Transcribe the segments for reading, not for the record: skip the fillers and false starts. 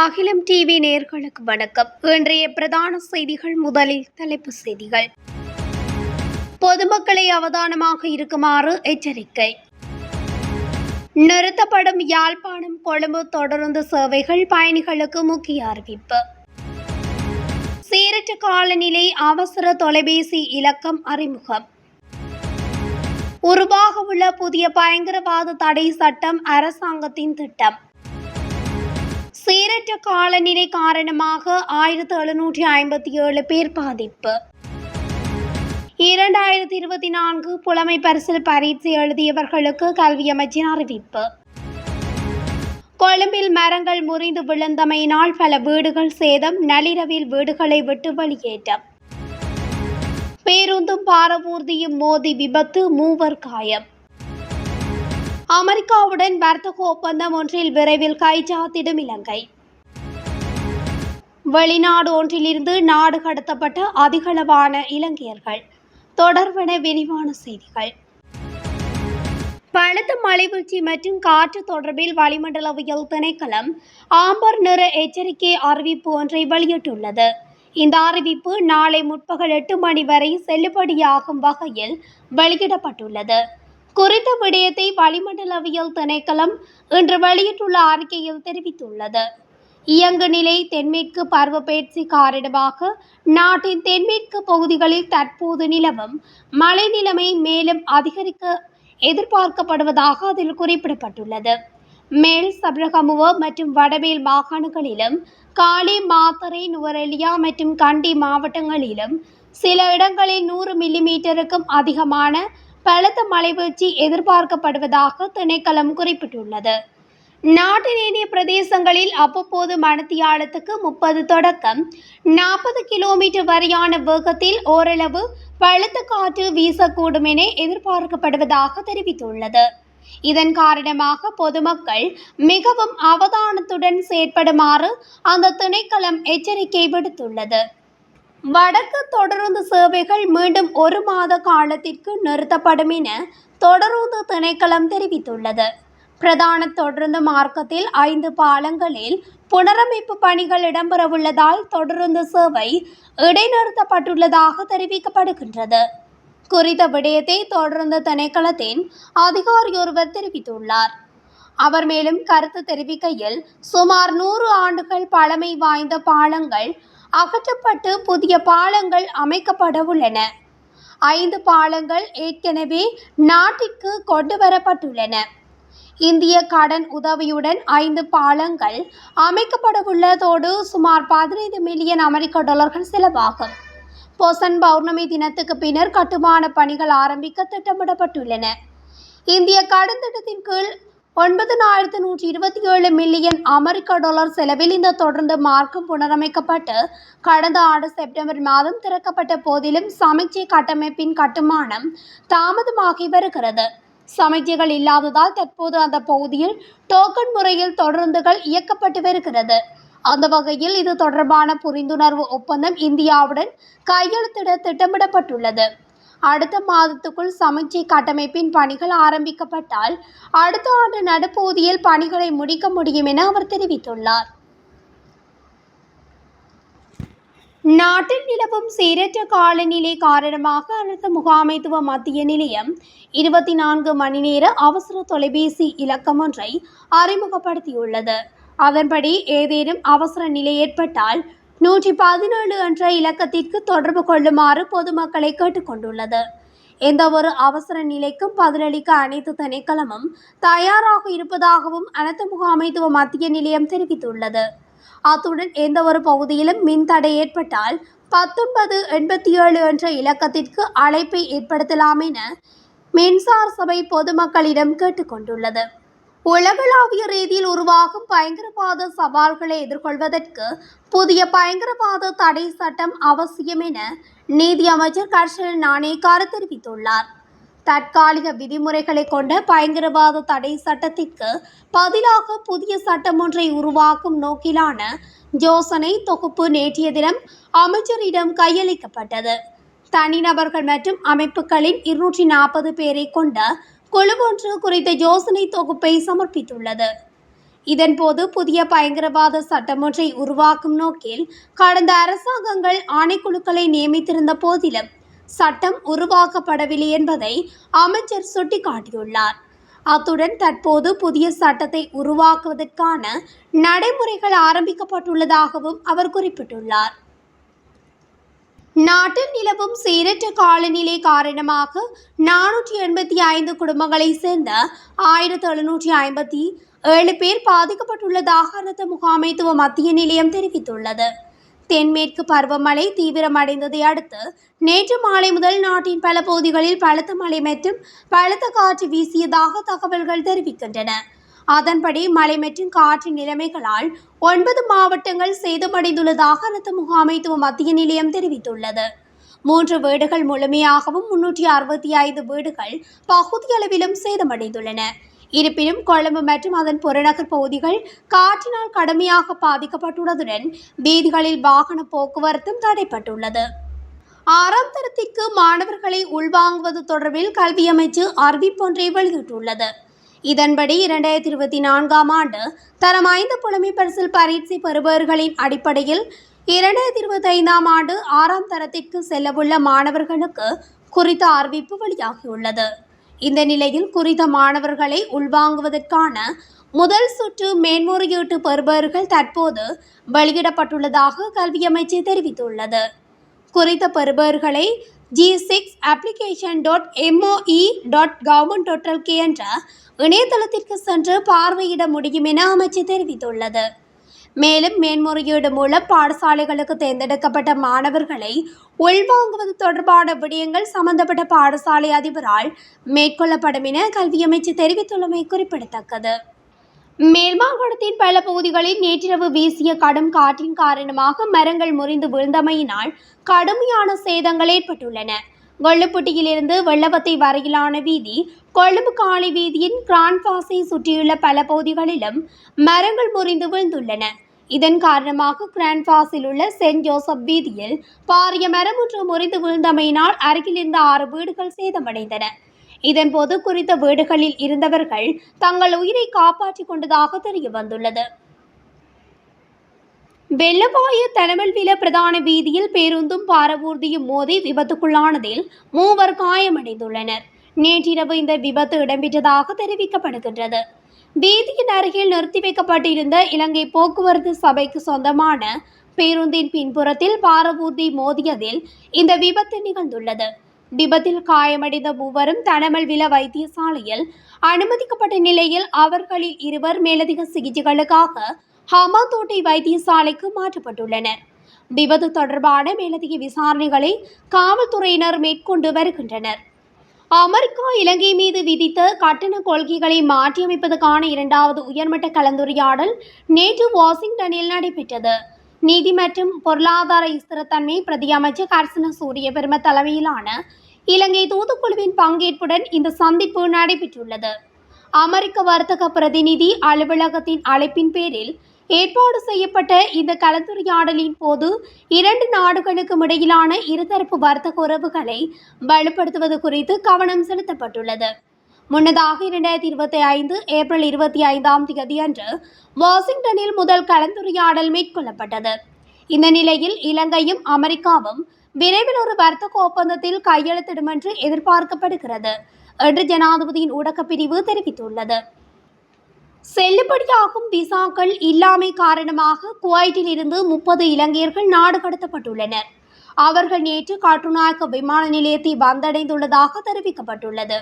அகிலம் டிவி நேயர்களுக்கு வணக்கம். இன்றைய பிரதான செய்திகள். முதலில் தலைப்பு செய்திகள். பொதுமக்களை அவதானமாக இருக்குமாறு எச்சரிக்கை. நிறுத்தப்படும் யாழ்ப்பாணம் கொழும்பு தொடருந்து சேவைகள் பயணிகளுக்கு முக்கிய அறிவிப்பு. சீரற்ற காலநிலை அவசர தொலைபேசி இலக்கம் அறிமுகம். உருவாகவுள்ள புதிய பயங்கரவாத தடை சட்டம் அரசாங்கத்தின் திட்டம். சீரற்ற காலநிலை காரணமாக 1757 பேர் பாதிப்பு. 2024 புலமை பரிசில் பரீட்சை எழுதியவர்களுக்கு கல்வி அமைச்சின் அறிவிப்பு. கொழும்பில் மரங்கள் முறிந்து விழுந்தமையினால் பல வீடுகள் சேதம். நள்ளிரவில் வீடுகளை விட்டு வெளியேற்றம். பேருந்தும் பாரவூர்தியும் மோதி விபத்து, 3 காயம். அமெரிக்காவுடன் வர்த்தக ஒப்பந்தம் ஒன்றில் விரைவில் கைச்சாத்திடும் இலங்கை. வெளிநாடு ஒன்றிலிருந்து நாடு கடத்தப்பட்ட அதிகளவான இலங்கையர்கள். தொடர்பான விரிவான செய்திகள். பலத்த மழைவீழ்ச்சி மற்றும் காற்று தொடர்பில் வளிமண்டலவியல் திணைக்களம் ஆம்பர் நிற எச்சரிக்கை அறிவிப்பு ஒன்றை வெளியிட்டுள்ளது. இந்த அறிவிப்பு நாளை முற்பகல் 8 மணி வரை செல்லுபடியாகும் வகையில் வெளியிடப்பட்டுள்ளது. குறித்த விடயத்தை வளிமண்டலவியல் திணைக்களம் இன்று வெளியிட்டுள்ள அறிக்கையில் தெரிவித்துள்ளது. இயங்கு நிலை தென்மேற்கு பருவப்பெயர்ச்சி காரணமாக நாட்டின் தென்மேற்கு பகுதிகளில் தற்போது நிலவும் மழை நிலைமை மேலும் அதிகரிக்க எதிர்பார்க்கப்படுவதாக அதில் குறிப்பிடப்பட்டுள்ளது. மேல் சப்ரகமுவ மற்றும் வடமேல் மாகாணங்களிலும் காலி, மாத்தறை, நுவரெலியா மற்றும் கண்டி மாவட்டங்களிலும் சில இடங்களில் 100 மில்லிமீட்டருக்கும் அதிகமான பலத்த மழைவீழ்ச்சி எதிர்பார்க்கப்படுவதாக திணைக்களம் குறிப்பிட்டுள்ளது. நாட்டின் ஏனைய பிரதேசங்களில் அவ்வப்போது மணித்தியாலத்துக்கு 30 தொடக்கம் 40 கிலோமீட்டர் வரையான வேகத்தில் ஓரளவு பலத்த காற்று வீசக்கூடும் என எதிர்பார்க்கப்படுவதாக தெரிவித்துள்ளது. இதன் காரணமாக பொதுமக்கள் மிகவும் அவதானத்துடன் செயற்படுமாறு அந்த திணைக்களம் எச்சரிக்கை விடுத்துள்ளது. வடக்கு தொடருந்து சேவைகள் மீண்டும் 1 மாத காலத்திற்கு நிறுத்தப்படும் என தொடருந்து திணைக்களம் தெரிவித்துள்ளது. பிரதான தொடருந்து மார்க்கத்தில் 5 பாலங்களில் புனரமைப்பு பணிகள் இடம்பெறவுள்ளதால் தொடருந்து சேவை இடைநிறுத்தப்பட்டுள்ளதாக தெரிவிக்கப்படுகின்றது. குறித்த விடயத்தை தொடருந்து திணைக்களத்தின் அதிகாரி ஒருவர் தெரிவித்துள்ளார். அவர் மேலும் கருத்து தெரிவிக்கையில், சுமார் 100 ஆண்டுகள் பழமை வாய்ந்த பாலங்கள் அகற்றப்பட்டு புதிய பாலங்கள் அமைக்கப்பட உள்ளன. 5 பாலங்கள் ஏற்கனவே நாட்டிற்கு கொண்டு வரப்பட்டுள்ளன. இந்திய கடன் உதவியுடன் 5 பாலங்கள் அமைக்கப்படவுள்ளதோடு சுமார் 15 மில்லியன் அமெரிக்க டாலர்கள் செலவாகும். பொசன் பௌர்ணமி தினத்துக்கு பின்னர் கட்டுமான பணிகள் ஆரம்பிக்க திட்டமிடப்பட்டுள்ளன. இந்திய கடன் திட்டத்தின் கீழ் 9127 மில்லியன் அமெரிக்க டாலர் செலவில் இந்த தொடர்ந்து மார்க்கம் புனரமைக்கப்பட்டு கடந்த ஆண்டு செப்டம்பர் மாதம் திறக்கப்பட்ட போதிலும் சமிக்ஞை கட்டமைப்பின் கட்டுமானம் தாமதமாகி வருகிறது. சமிக்ஞைகள் இல்லாததால் தற்போது அந்த பகுதியில் டோக்கன் முறையில் தொடருந்துகள் இயக்கப்பட்டு வருகிறது. அந்த வகையில் இது தொடர்பான புரிந்துணர்வு ஒப்பந்தம் இந்தியாவுடன் கையெழுத்திட திட்டமிடப்பட்டுள்ளது. அடுத்த மாதத்துக்குள் சமிக்ஞை கட்டமைப்பின் பணிகள் ஆரம்பிக்கப்பட்டால் அடுத்த ஆண்டு நடுப்பகுதியில் பணிகளை முடிக்க முடியும் என அவர் தெரிவித்துள்ளார். நாட்டில் நிலவும் சீரற்ற காலநிலை காரணமாக அரசு முகாமைத்துவ மத்திய நிலையம் 24 மணி நேர அவசர தொலைபேசி இலக்கம் ஒன்றை அறிமுகப்படுத்தியுள்ளது. அதன்படி ஏதேனும் அவசர நிலை ஏற்பட்டால் 117 என்ற இலக்கத்திற்கு தொடர்பு கொள்ளுமாறு பொதுமக்களை கேட்டுக்கொண்டுள்ளது. எந்தவொரு அவசர நிலைக்கும் பதிலளிக்க அனைத்து திணைக்களமும் தயாராக இருப்பதாகவும் அனைத்து முகாமைத்துவ மத்திய நிலையம் தெரிவித்துள்ளது. அத்துடன் எந்தவொரு பகுதியிலும் மின்தடை ஏற்பட்டால் 1987 என்ற இலக்கத்திற்கு அழைப்பை ஏற்படுத்தலாம் என மின்சார சபை பொதுமக்களிடம் கேட்டுக்கொண்டுள்ளது. உலகளாவிய ரீதியில் உருவாகும் பயங்கரவாத சவால்களை எதிர்கொள்வதற்கு புதிய பயங்கரவாத தடை சட்டம் அவசியம் என நீதி அமைச்சர் கர்ஷன நாணயக்கார தெரிவித்துள்ளார். தற்காலிக விதிமுறைகளை கொண்ட பயங்கரவாத தடை சட்டத்திற்கு பதிலாக புதிய சட்டம் ஒன்றை உருவாக்கும் நோக்கிலான யோசனை தொகுப்பு நேற்றைய தினம் அமைச்சரிடம் கையளிக்கப்பட்டது. தனிநபர்கள் மற்றும் அமைப்புகளின் 240 பேரை கொண்ட குழு ஒன்று குறித்த யோசனை தொகுப்பை சமர்ப்பித்துள்ளது. இதன்போது புதிய பயங்கரவாத சட்டம் ஒன்றை உருவாக்கும் நோக்கில் கடந்த அரசாங்கங்கள் ஆணைக்குழுக்களை நியமித்திருந்த போதிலும் சட்டம் உருவாக்கப்படவில்லை என்பதை அமைச்சர் சுட்டிக்காட்டியுள்ளார். அத்துடன் தற்போது புதிய சட்டத்தை உருவாக்குவதற்கான நடைமுறைகள் ஆரம்பிக்கப்பட்டுள்ளதாகவும் அவர் குறிப்பிட்டுள்ளார். நாட்டில் நிலவும் சீரற்ற காலநிலை காரணமாக 485 குடும்பங்களைச் சேர்ந்த 1757 பேர் பாதிக்கப்பட்டுள்ளதாக அரசு முகாமைத்துவ மத்திய நிலையம் தெரிவித்துள்ளது. தென்மேற்கு பருவமழை தீவிரமடைந்ததை அடுத்து நேற்று மாலை முதல் நாட்டின் பல பகுதிகளில் பலத்த மழை மற்றும் பலத்த காற்று வீசியதாக தகவல்கள் தெரிவிக்கின்றன. அதன்படி மழை மற்றும் காற்று நிலைமைகளால் 9 மாவட்டங்கள் சேதமடைந்துள்ளதாக அரசு முகாமைத்துவ மத்திய நிலையம் தெரிவித்துள்ளது. 3 வீடுகள் முழுமையாகவும் 365 வீடுகள் பகுதியளவிலும் சேதமடைந்துள்ளன. இருப்பினும் கொழும்பு மற்றும் அதன் புறநகர் பகுதிகள் காற்றினால் கடுமையாக பாதிக்கப்பட்டுள்ளதுடன் வீதிகளில் வாகன போக்குவரத்தும் தடைப்பட்டுள்ளது. 6ஆம் தரத்திற்கு மாணவர்களை உள்வாங்குவது தொடர்பில் கல்வி அமைச்சு அறிவிப்பொன்றை வெளியிட்டுள்ளது. இதன்படி 2024ஆம் ஆண்டு தரம் 5 புலமை பரிசில் பரீட்சை பெறுபவர்களின் அடிப்படையில் 2025ஆம் ஆண்டு 6ஆம் தரத்திற்கு செல்லவுள்ள மாணவர்களுக்கு குறித்த அறிவிப்பு வெளியாகியுள்ளது. இந்த நிலையில் குறித்த மாணவர்களை உள்வாங்குவதற்கான முதல் சுற்று மேன்முறையீட்டு பெறுபவர்கள் தற்போது வெளியிடப்பட்டுள்ளதாக கல்வி அமைச்சு தெரிவித்துள்ளது. குறித்த பெறுபவர்களை g6application.moe.government.lk என்ற இணையதளத்திற்கு சென்று பார்வையிட முடியும் என அமைச்சு தெரிவித்துள்ளது. மேலும் மேன்முறையீடு மூலம் பாடசாலைகளுக்கு தேர்ந்தெடுக்கப்பட்ட மாணவர்களை உள்வாங்குவது தொடர்பான விடயங்கள் சம்பந்தப்பட்ட பாடசாலை அதிபரால் மேற்கொள்ளப்படும் என கல்வி அமைச்சு தெரிவித்துள்ளமை குறிப்பிடத்தக்கது. மேல்மாகாணத்தின் பல பகுதிகளில் நேற்றிரவு வீசிய கடும் காற்றின் காரணமாக மரங்கள் முறிந்து விழுந்தமையினால் கடுமையான சேதங்கள் ஏற்பட்டுள்ளன. கொள்ளுப்பட்டியிலிருந்து வெள்ளவத்தை வரையிலான வீதி, கொழும்பு காளி வீதியின் கிரான்பாஸை சுற்றியுள்ள பல பகுதிகளிலும் மரங்கள் முறிந்து விழுந்துள்ளன. இதன் காரணமாக கிரான்பாஸில் உள்ள சென்ட் ஜோசப் வீதியில் பாரிய மரம் ஒன்று முறிந்து விழுந்தமையினால் அருகில் இருந்த 6 வீடுகள் சேதமடைந்தன. இதன்போது குறித்த வீடுகளில் இருந்தவர்கள் தங்கள் உயிரை காப்பாற்றிக் கொண்டதாக தெரிய வந்துள்ளது. வெள்ளவாய தனமல்வில பிரதான வீதியில் பேருந்தும் பாரவூர்தியும் மோதி விபத்துக்குள்ளானதில் 3 காயமடைந்துள்ளனர். நேற்றிரவு இந்த விபத்து இடம்பெற்றதாக தெரிவிக்கப்படுகின்றது. வீதியின் அருகில் நிறுத்தி வைக்கப்பட்டிருந்த இலங்கை போக்குவரத்து சபைக்கு சொந்தமான பேருந்தின் பின்புறத்தில் பாரவூர்தி மோதியதில் இந்த விபத்து நிகழ்ந்துள்ளது. விபத்தில் காயமடைந்த 3 தனமல்வில வைத்தியசாலையில் அனுமதிக்கப்பட்ட நிலையில் அவர்களில் 2 மேலதிக சிகிச்சைகளுக்காக ஹமாந்தோட்டை வைத்தியசாலைக்கு மாற்றப்பட்டுள்ளனர். விபத்து தொடர்பான மேலதிக விசாரணைகளை காவல்துறையினர் மேற்கொண்டு வருகின்றனர். அமெரிக்கா இலங்கை மீது விதித்த கட்டண கொள்கைகளை மாற்றியமைப்பதற்கான 2வது உயர்மட்ட கலந்துரையாடல் நேற்று வாஷிங்டனில் நடைபெற்றது. நீதி மற்றும் பொருளாதார ஸ்திரத்தன்மை பிரதி அமைச்சர் கர்சன சூரியபெரும தலைமையிலான இலங்கை தூதுக்குழுவின் பங்கேற்புடன் இந்த சந்திப்பு நடைபெற்றுள்ளது. அமெரிக்க வர்த்தக பிரதிநிதி அலுவலகத்தின் அழைப்பின் பேரில் ஏற்பாடு செய்யப்பட்ட இந்த கலந்துரையாடலின் போது 2 நாடுகளுக்கும் இடையிலான இருதரப்பு வர்த்தக உறவுகளை வலுப்படுத்துவது குறித்து கவனம் செலுத்தப்பட்டுள்ளது. முன்னதாக 2025 ஏப்ரல் 25ஆம் தேதி அன்று வாஷிங்டனில் முதல் கலந்துரையாடல் மேற்கொள்ளப்பட்டது. இந்த நிலையில் இலங்கையும் அமெரிக்காவும் விரைவில் ஒரு வர்த்தக ஒப்பந்தத்தில் கையெழுத்திடும் என்று எதிர்பார்க்கப்படுகிறது என்று ஜனாதிபதியின் ஊடகப் பிரிவு தெரிவித்துள்ளது. செல்லுபடியாகும் விசாக்கள் இல்லாமை காரணமாக குவைட்டில் இருந்து 30 இலங்கையர்கள் நாடு கடத்தப்பட்டுள்ளனர். அவர்கள் நேற்று கட்டுநாயக்க விமான நிலையத்தை வந்தடைந்துள்ளதாக தெரிவிக்கப்பட்டுள்ளது.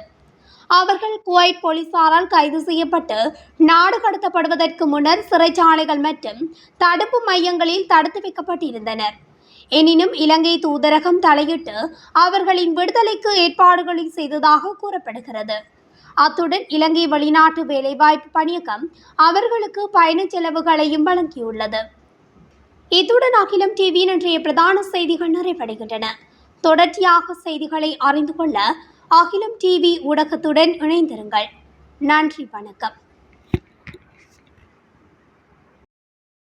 அவர்கள் குவைட் போலீசாரால் கைது செய்யப்பட்டு நாடு கடத்தப்படுவதற்கு முன்னர் சிறைச்சாலைகள் மற்றும் தடுப்பு மையங்களில் தடுத்து வைக்கப்பட்டிருந்தனர். எனினும் இலங்கை தூதரகம் தலையிட்டு அவர்களின் விடுதலைக்கு ஏற்பாடுகளை செய்ததாக கூறப்படுகிறது. அத்துடன் இலங்கை வெளிநாட்டு வேலைவாய்ப்பு பணியகம் அவர்களுக்கு பயண செலவுகளையும் வழங்கியுள்ளது. இத்துடன் அகிலம் டிவியின் இன்றைய பிரதான செய்திகள் நிறைவடைகின்றன. தொடர்ச்சியாக செய்திகளை அறிந்து கொள்ள அகிலம் டிவி ஊடகத்துடன் இணைந்திருங்கள். நன்றி, வணக்கம்.